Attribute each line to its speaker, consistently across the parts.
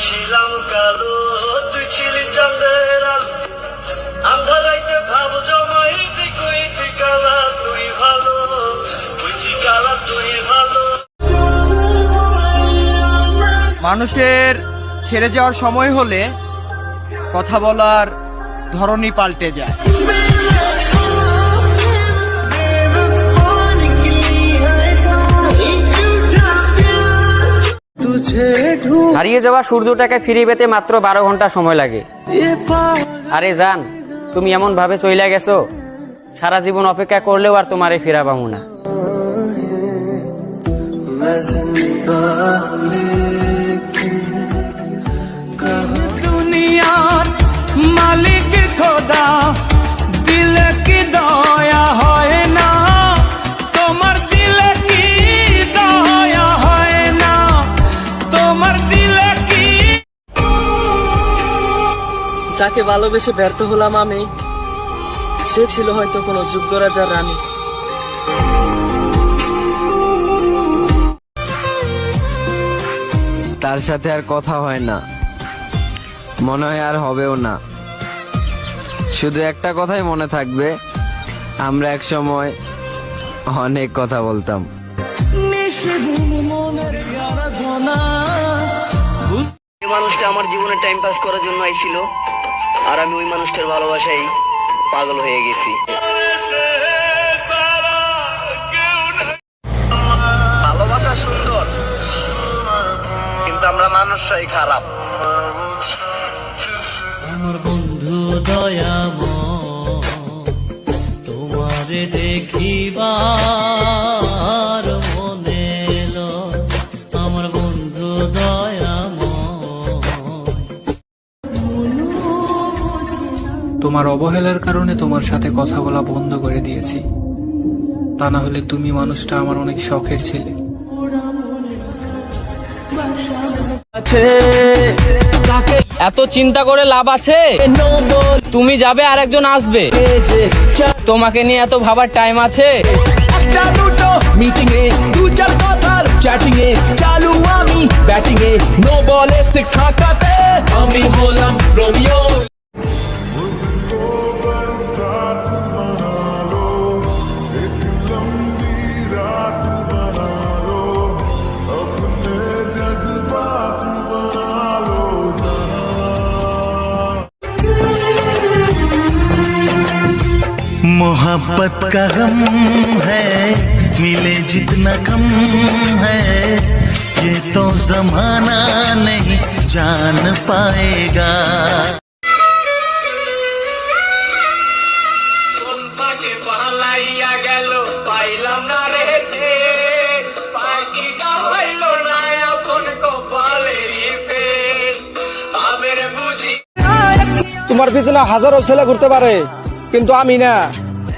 Speaker 1: ছিলাম কালো, তুই ছিলি চাঁদের আলো। আন্ধার রাইতে ভাব জমাই কই তুই কালা তুই ভালো, তুই কি কালা তুই ভালো।
Speaker 2: মানুষের ছেড়ে যাওয়ার সময় হলে কথা বলার ধরনই পাল্টে যায়।
Speaker 3: হারিয়ে যাওয়া সূর্যটাকে ফিরে পেতে মাত্র 12 ঘন্টা সময় লাগে। আরে জান, তুমি এমন ভাবে চইলা গেছো, সারা জীবন অপেক্ষা করলেও আর তোমারে ফিরা পাবো না।
Speaker 4: দুনিয়ার মালিক খোদা, দিলে কি দয়া হয় না? তোমার দিলে কি দয়া হয় না? তোমার দিলে কি?
Speaker 5: যাকে ভালোবেসে ব্যর্থ হলাম আমি, সে ছিল হয়তো কোনো যোগ্য রাজার রানী।
Speaker 6: তার সাথে আর কথা হয় না, মনে হয় আর হবেও না। শুধু একটা কথাই মনে থাকবে, আমরা এক সময় অনেক কথা বলতাম।
Speaker 5: এই মানুষটা আমার জীবনে টাইম পাস করার জন্য আইছিল, আর আমি ওই মানুষটার ভালোবাসায় পাগল হয়ে গেছি।
Speaker 1: ভালোবাসা সুন্দর, কিন্তু আমরা মানুষরাই খারাপ।
Speaker 4: আমার বন্ধু দয়াময়, তোমারে দেখিবার মনে এলো। আমার বন্ধু
Speaker 7: তোমার অবহেলার কারণে তোমার সাথে কথা বলা বন্ধ করে দিয়েছি। তা না হলে তুমি মানুষটা আমার অনেক শখের ছিলে।
Speaker 3: এত চিন্তা করে লাভ আছে? তুমি যাবে আর একজন আসবে, তোমাকে নিয়ে এত ভাবার টাইম আছে?
Speaker 4: একটা দুটো মিটিং এ দু চার কথার চ্যাটিং এ চালু আমি ব্যাটিং এ, নো বলে 6 হাঁকাতে আমি হলাম রোমিও।
Speaker 1: मोहब्बत का गम है, मिले जितना कम है, ये तो जमाना नहीं जान पाएगा।
Speaker 8: তোমার পিছনে হাজারো ছেলে ঘুরতে পারে, কিন্তু আমি না।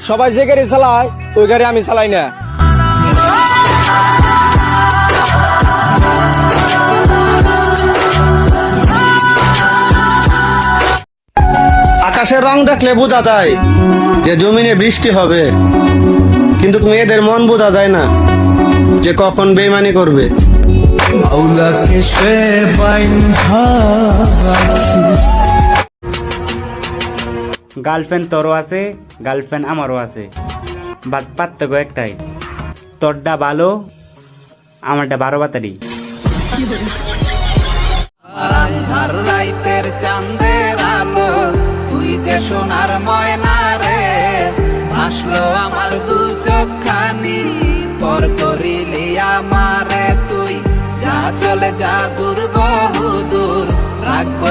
Speaker 8: সবাই যে গাড়ি চালায় ওই গাড়ি আমি চালাই না।
Speaker 9: আকাশের রং দেখলে বোঝা যায় যে জমিনে বৃষ্টি হবে, কিন্তু মেয়েদের মন বোঝা যায় না যে কখন বেইমানি করবে।
Speaker 10: গার্লফ্রেন্ড তোরও আছে, গার্লফ্রেন্ড আমারও আছে, বাট পার্থক্য একটাই, তোরটা ভালো, আমারটা 12 বাতারি।
Speaker 4: আন্ধার রাইতের চাঁদের আলো, তুই যে সোনার ময়না রে, ভাসলো আমার দু চোখখানি, পর করিলি আমারে তুই। যা চলে যা দূর বহু দূর, রাখবো